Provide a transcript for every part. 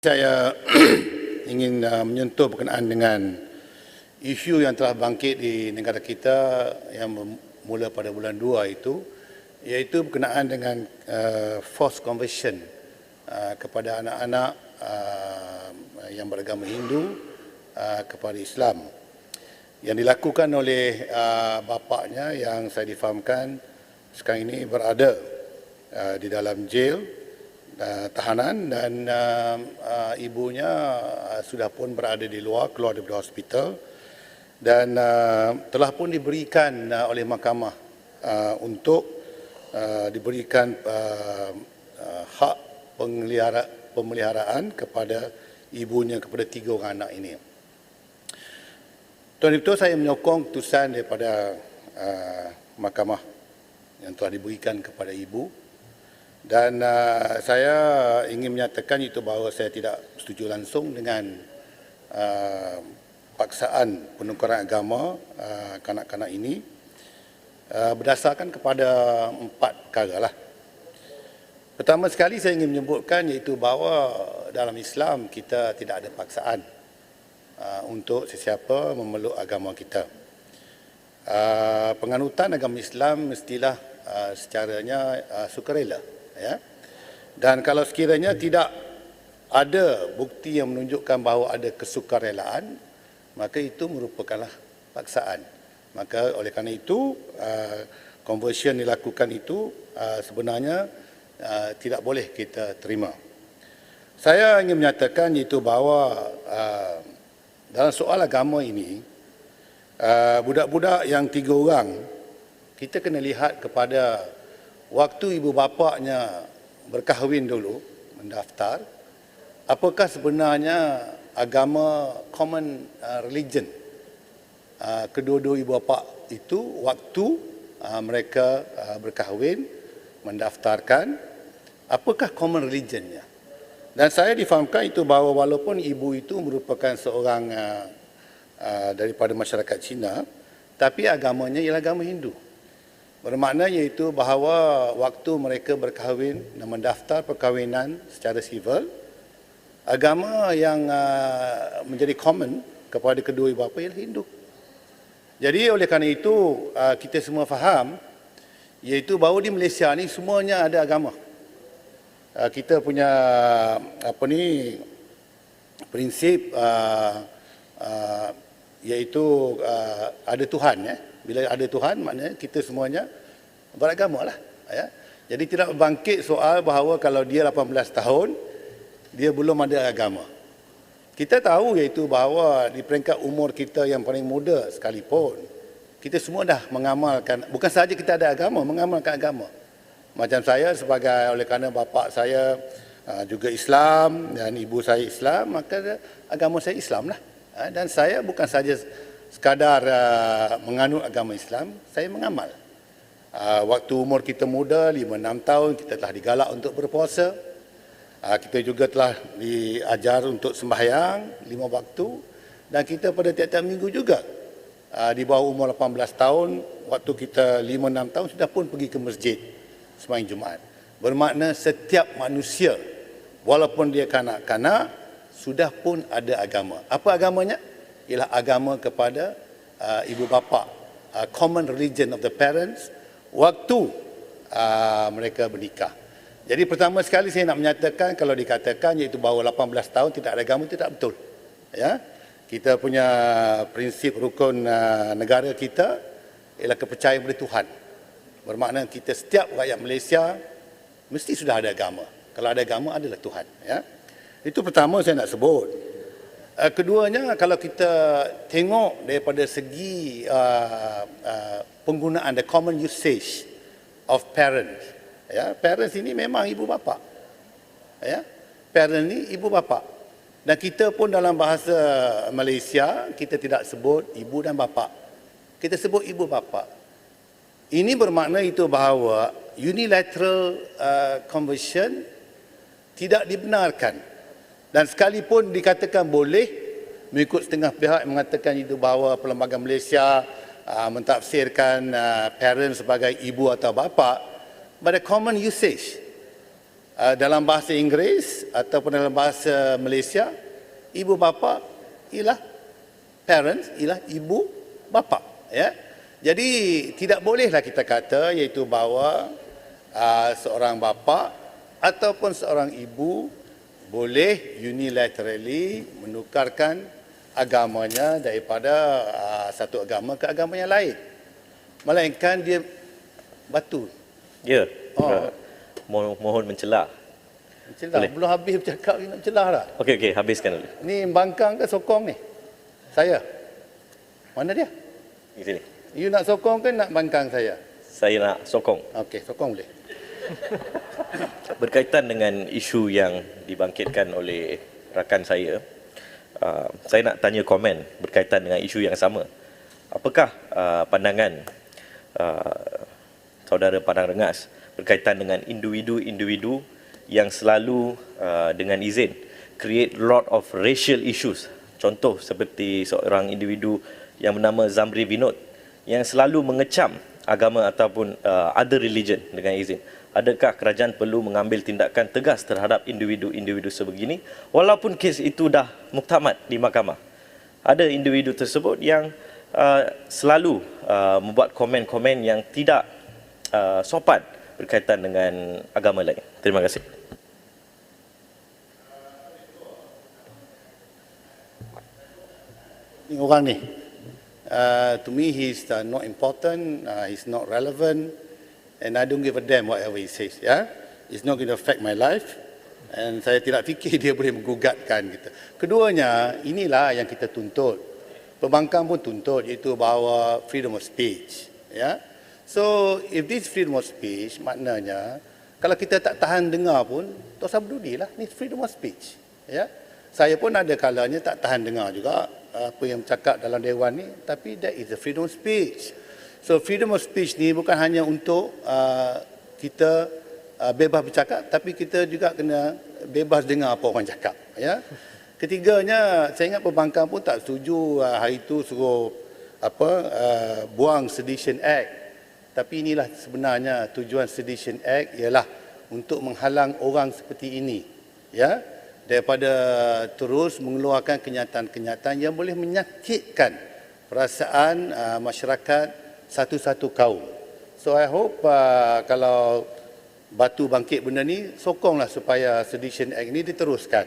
Saya ingin menyentuh berkenaan dengan isu yang telah bangkit di negara kita yang bermula pada bulan 2 itu, iaitu berkenaan dengan forced conversion kepada anak-anak yang beragama Hindu kepada Islam yang dilakukan oleh bapaknya yang saya difahamkan sekarang ini berada di dalam jail tahanan, dan ibunya sudah pun berada di luar, keluar daripada hospital, dan telah pun diberikan oleh mahkamah untuk diberikan hak pemeliharaan kepada ibunya, kepada 3 orang anak ini. Tuan Ketua, saya menyokong keputusan daripada mahkamah yang telah diberikan kepada ibu. Dan saya ingin menyatakan itu bahawa saya tidak setuju langsung dengan paksaan penukaran agama kanak-kanak ini berdasarkan kepada 4 perkara lah. Pertama sekali saya ingin menyebutkan iaitu bahawa dalam Islam kita tidak ada paksaan untuk sesiapa memeluk agama kita. Penganutan agama Islam mestilah secaranya sukarela. Ya. Dan kalau sekiranya tidak ada bukti yang menunjukkan bahawa ada kesukarelaan, maka itu merupakanlah paksaan. Maka oleh kerana itu, conversion dilakukan itu sebenarnya tidak boleh kita terima. Saya ingin menyatakan iaitu bahawa dalam soal agama ini, budak-budak yang 3 orang, kita kena lihat kepada waktu ibu bapaknya berkahwin dulu, mendaftar, apakah sebenarnya agama common religion kedua-dua ibu bapa itu waktu mereka berkahwin, mendaftarkan, apakah common religionnya. Dan saya difahamkan itu bahawa walaupun ibu itu merupakan seorang daripada masyarakat Cina, tapi agamanya ialah agama Hindu. Bermakna iaitu bahawa waktu mereka berkahwin dan mendaftar perkahwinan secara sivil, agama yang menjadi common kepada kedua ibu bapa ialah Hindu. Jadi oleh kerana itu kita semua faham iaitu bahawa di Malaysia ni semuanya ada agama. Kita punya prinsip iaitu ada Tuhan, ya. Bila ada Tuhan, maknanya kita semuanya beragama lah. Ya. Jadi tidak bangkit soal bahawa kalau dia 18 tahun, dia belum ada agama. Kita tahu iaitu bahawa di peringkat umur kita yang paling muda sekalipun, kita semua dah mengamalkan, bukan sahaja kita ada agama, mengamalkan agama. Macam saya sebagai, oleh kerana bapa saya juga Islam dan ibu saya Islam, maka agama saya Islam lah. Dan saya bukan sahaja sekadar menganut agama Islam, saya mengamal. Waktu umur kita muda, 5-6 tahun, kita telah digalak untuk berpuasa. Kita juga telah diajar untuk sembahyang 5 waktu. Dan kita pada tiap-tiap minggu juga, di bawah umur 18 tahun, waktu kita 5-6 tahun, sudah pun pergi ke masjid sembahyang Jumaat. Bermakna setiap manusia, walaupun dia kanak-kanak, sudah pun ada agama. Apa agamanya? Ialah agama kepada ibu bapa, common religion of the parents waktu mereka bernikah. Jadi pertama sekali saya nak menyatakan, kalau dikatakan iaitu bahawa 18 tahun tidak ada agama, tidak betul. Ya, kita punya prinsip rukun negara kita ialah kepercayaan pada Tuhan. Bermakna kita setiap rakyat Malaysia mesti sudah ada agama. Kalau ada agama adalah Tuhan. Ya, itu pertama saya nak sebut. Keduanya, kalau kita tengok daripada segi penggunaan, the common usage of parents. Ya, parents ini memang ibu bapa. Ya, parents ini ibu bapa. Dan kita pun dalam bahasa Malaysia, kita tidak sebut ibu dan bapa. Kita sebut ibu bapa. Ini bermakna itu bahawa unilateral conversion tidak dibenarkan. Dan sekalipun dikatakan boleh, mengikut setengah pihak yang mengatakan itu bahawa Perlembagaan Malaysia mentafsirkan parent sebagai ibu atau bapa, pada common usage, dalam bahasa Inggeris ataupun dalam bahasa Malaysia, ibu bapa ialah parents, ialah ibu bapa, ya. Jadi tidak bolehlah kita kata iaitu bahawa seorang bapa ataupun seorang ibu boleh unilaterally menukarkan agamanya daripada satu agama ke agama yang lain. Melainkan dia batu. Ya. Mohon mencelah. Belum habis bercakap ni nak celah dah. Okey, habiskan dulu. Ni bangkang ke sokong ni? Saya. Mana dia? Di sini. You nak sokong ke nak bangkang saya? Saya nak sokong. Okey, sokong boleh. Berkaitan dengan isu yang dibangkitkan oleh rakan saya nak tanya komen berkaitan dengan isu yang sama. Apakah pandangan saudara Padang Rengas berkaitan dengan individu-individu yang selalu dengan izin create lot of racial issues. Contoh seperti seorang individu yang bernama Zamri Vinod yang selalu mengecam agama ataupun other religion dengan izin. Adakah kerajaan perlu mengambil tindakan tegas terhadap individu-individu sebegini walaupun kes itu dah muktamad di mahkamah? Ada individu tersebut yang selalu membuat komen-komen yang tidak sopan berkaitan dengan agama lain. Terima kasih. Orang ni, to me he's not important, he's not relevant, and I don't give a damn whatever he says. Yeah, it's not going to affect my life, and saya tidak fikir dia boleh menggugatkan kita. Keduanya, inilah yang kita tuntut. Pembangkang pun tuntut, iaitu bahawa freedom of speech. Yeah, so if this freedom of speech, maknanya kalau kita tak tahan dengar pun, tak usah berdudilah. Ni freedom of speech. Yeah, saya pun ada kalanya tak tahan dengar juga apa yang cakap dalam dewan ni, tapi that is the freedom of speech. So freedom of speech ni bukan hanya untuk kita bebas bercakap, tapi kita juga kena bebas dengar apa orang cakap, ya. Ketiganya, saya ingat pembangkang pun tak setuju hari itu suruh buang Sedition Act. Tapi inilah sebenarnya tujuan Sedition Act ialah untuk menghalang orang seperti ini, ya, daripada terus mengeluarkan kenyataan-kenyataan yang boleh menyakitkan perasaan masyarakat satu-satu kaum. So I hope kalau batu bangkit benda ni, sokonglah supaya Sedition Act ni diteruskan.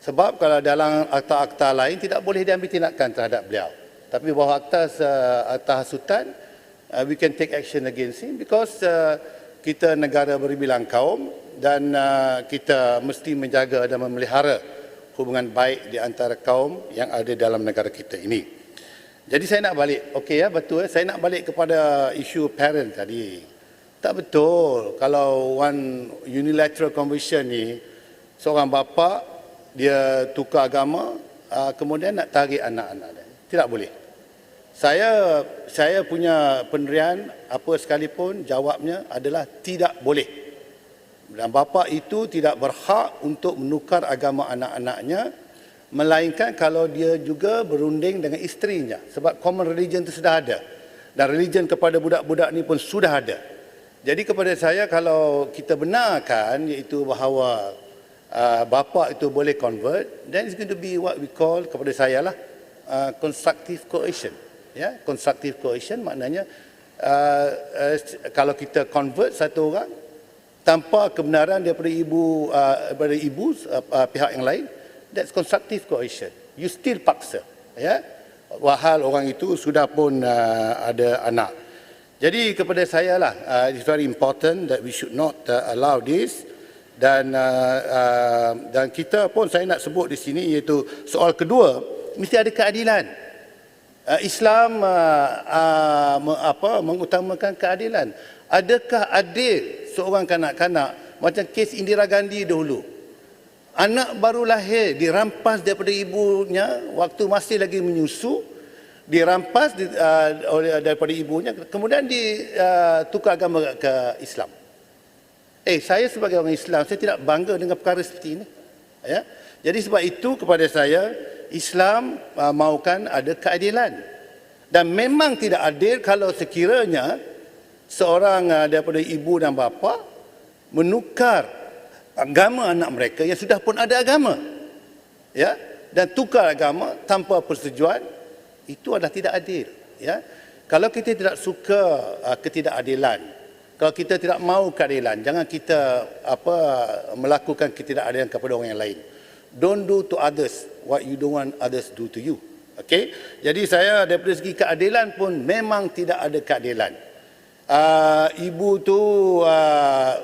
Sebab kalau dalam akta-akta lain tidak boleh diambil tindakan terhadap beliau. Tapi bawah akta hasutan, we can take action against him because kita negara berbilang kaum dan kita mesti menjaga dan memelihara hubungan baik di antara kaum yang ada dalam negara kita ini. Jadi saya nak balik, okey ya, betul, saya nak balik kepada isu parent tadi. Tak betul kalau one unilateral conversion ni, seorang bapa dia tukar agama, kemudian nak tarik anak-anak dia. Tidak boleh. Saya punya pendirian apa sekalipun, jawabnya adalah tidak boleh. Dan bapa itu tidak berhak untuk menukar agama anak-anaknya, melainkan kalau dia juga berunding dengan isterinya. Sebab common religion itu sudah ada. Dan religion kepada budak-budak ni pun sudah ada. Jadi kepada saya, kalau kita benarkan iaitu bahawa bapa itu boleh convert, then it's going to be what we call, kepada saya lah, constructive coercion. Ya, constructive coercion maknanya kalau kita convert satu orang tanpa kebenaran daripada ibu pihak yang lain, that's constructive coercion. You still paksa, ya, walhal orang itu sudah pun ada anak. Jadi kepada saya lah, it's very important that we should not allow this. Dan kita pun, saya nak sebut di sini, iaitu soal kedua, mesti ada keadilan. Islam mengutamakan keadilan. Adakah adil seorang kanak-kanak macam kes Indira Gandhi dahulu? Anak baru lahir dirampas daripada ibunya waktu masih lagi menyusu, dirampas daripada ibunya, kemudian ditukar agama ke Islam. Saya sebagai orang Islam, saya tidak bangga dengan perkara seperti ini. Ya? Jadi sebab itu kepada saya, Islam mahukan ada keadilan. Dan memang tidak adil kalau sekiranya seorang daripada ibu dan bapa menukar agama anak mereka yang sudah pun ada agama. Ya, dan tukar agama tanpa persetujuan itu adalah tidak adil, ya. Kalau kita tidak suka ketidakadilan, kalau kita tidak mahu keadilan, jangan kita melakukan ketidakadilan kepada orang yang lain. Don't do to others what you don't want others do to you. Okey. Jadi saya daripada segi keadilan pun memang tidak ada keadilan. Ibu tu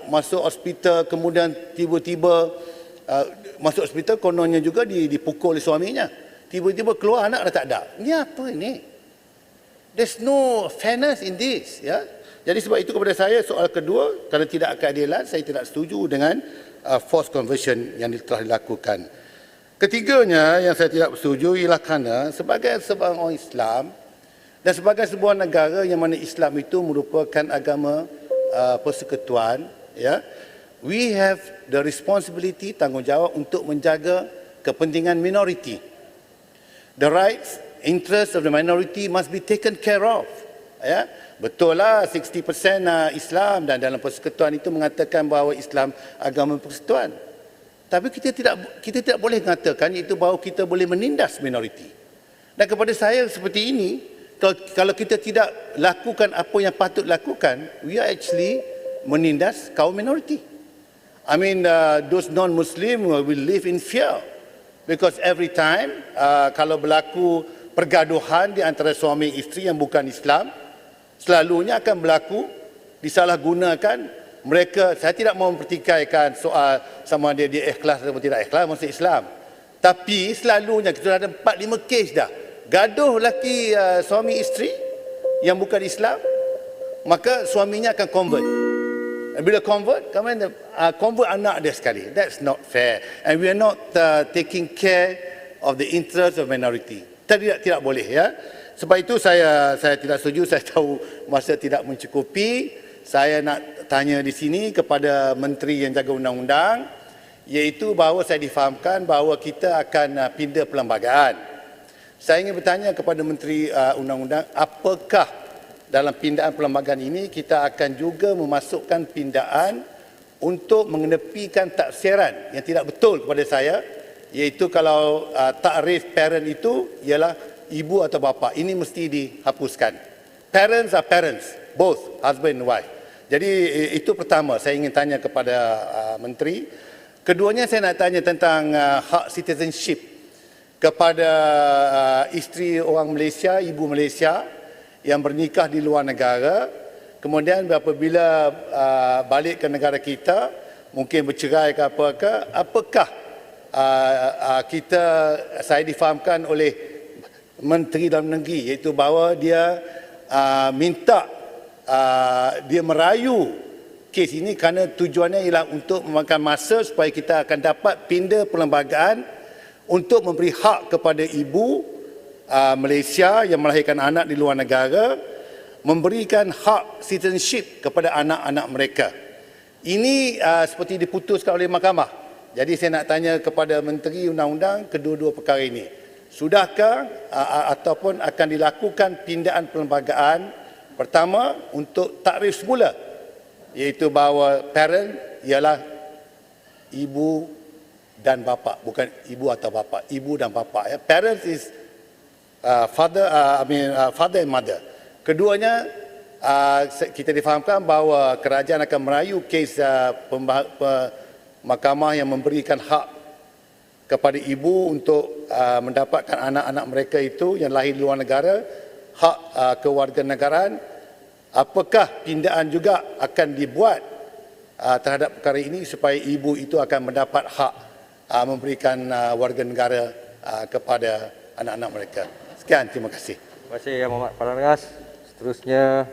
masuk hospital, kemudian tiba-tiba masuk hospital, kononnya juga dipukul oleh suaminya. Tiba-tiba keluar anak dah tak ada. Ini apa ini? There's no fairness in this. Ya? Jadi sebab itu kepada saya soal kedua, kerana tidak keadilan, saya tidak setuju dengan forced conversion yang telah dilakukan. Ketiganya yang saya tidak setuju ialah kerana sebagai seorang orang Islam dan sebagai sebuah negara yang mana Islam itu merupakan agama persekutuan, ya, we have the responsibility, tanggungjawab untuk menjaga kepentingan minoriti. The rights, interests of the minority must be taken care of. Ya, betul lah 60% Islam dan dalam persekutuan itu mengatakan bahawa Islam agama persekutuan. Tapi kita tidak boleh mengatakan itu bahawa kita boleh menindas minoriti. Dan kepada saya seperti ini, kalau kita tidak lakukan apa yang patut lakukan, we are actually menindas kaum minoriti. I mean, those non-Muslim will live in fear. Because every time, kalau berlaku pergaduhan di antara suami isteri yang bukan Islam, selalunya akan berlaku disalahgunakan mereka. Saya tidak mahu mempertikaikan soal sama ada dia ikhlas atau tidak ikhlas masuk Islam. Tapi selalunya kita ada 4-5 kes dah. Gaduh lelaki suami isteri yang bukan Islam, maka suaminya akan convert. Bila convert, kemudian convert anak dia sekali. That's not fair. And we are not taking care of the interest of minority. Tidak boleh, ya. Sebab itu saya tidak setuju. Saya tahu masa tidak mencukupi. Saya nak tanya di sini kepada Menteri yang jaga undang-undang, iaitu bahawa saya difahamkan bahawa kita akan pindah perlembagaan. Saya ingin bertanya kepada Menteri Undang-Undang, apakah dalam pindaan perlembagaan ini kita akan juga memasukkan pindaan untuk mengenepikan taksiran yang tidak betul kepada saya, iaitu kalau takrif parent itu ialah ibu atau bapa. Ini mesti dihapuskan. Parents are parents, both husband and wife. Jadi itu pertama saya ingin tanya kepada Menteri. Keduanya saya nak tanya tentang hak citizenship kepada isteri orang Malaysia, ibu Malaysia yang bernikah di luar negara, kemudian apabila balik ke negara kita, mungkin bercerai ke apakah saya difahamkan oleh Menteri Dalam Negeri, iaitu bahawa dia minta dia merayu kes ini kerana tujuannya ialah untuk memakan masa supaya kita akan dapat pindah perlembagaan untuk memberi hak kepada ibu Malaysia yang melahirkan anak di luar negara, memberikan hak citizenship kepada anak-anak mereka. Ini seperti diputuskan oleh mahkamah. Jadi saya nak tanya kepada Menteri Undang-Undang kedua-dua perkara ini. Sudahkah ataupun akan dilakukan pindaan perlembagaan pertama untuk takrif semula, iaitu bahawa parent ialah ibu dan bapa, bukan ibu atau bapa, ibu dan bapa. Ya. Parents is father and mother. Keduanya, kita difahamkan bahawa kerajaan akan merayu kes mahkamah yang memberikan hak kepada ibu untuk mendapatkan anak-anak mereka itu yang lahir di luar negara, hak kewarganegaraan. Apakah pindaan juga akan dibuat terhadap perkara ini supaya ibu itu akan mendapat hak memberikan warga negara kepada anak-anak mereka. Sekian, terima kasih. Terima kasih Yang Berhormat Parangas. Seterusnya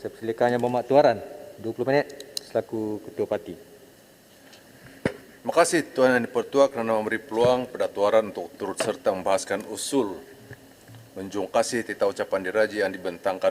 saya persilakan Yang Berhormat Tuaran, 20 minit selaku Ketua Parti. Terima kasih Tuan Yang Dipertua kerana memberi peluang pada Tuaran untuk turut serta membahaskan usul menjunjung kasih titah ucapan diraja yang dibentangkan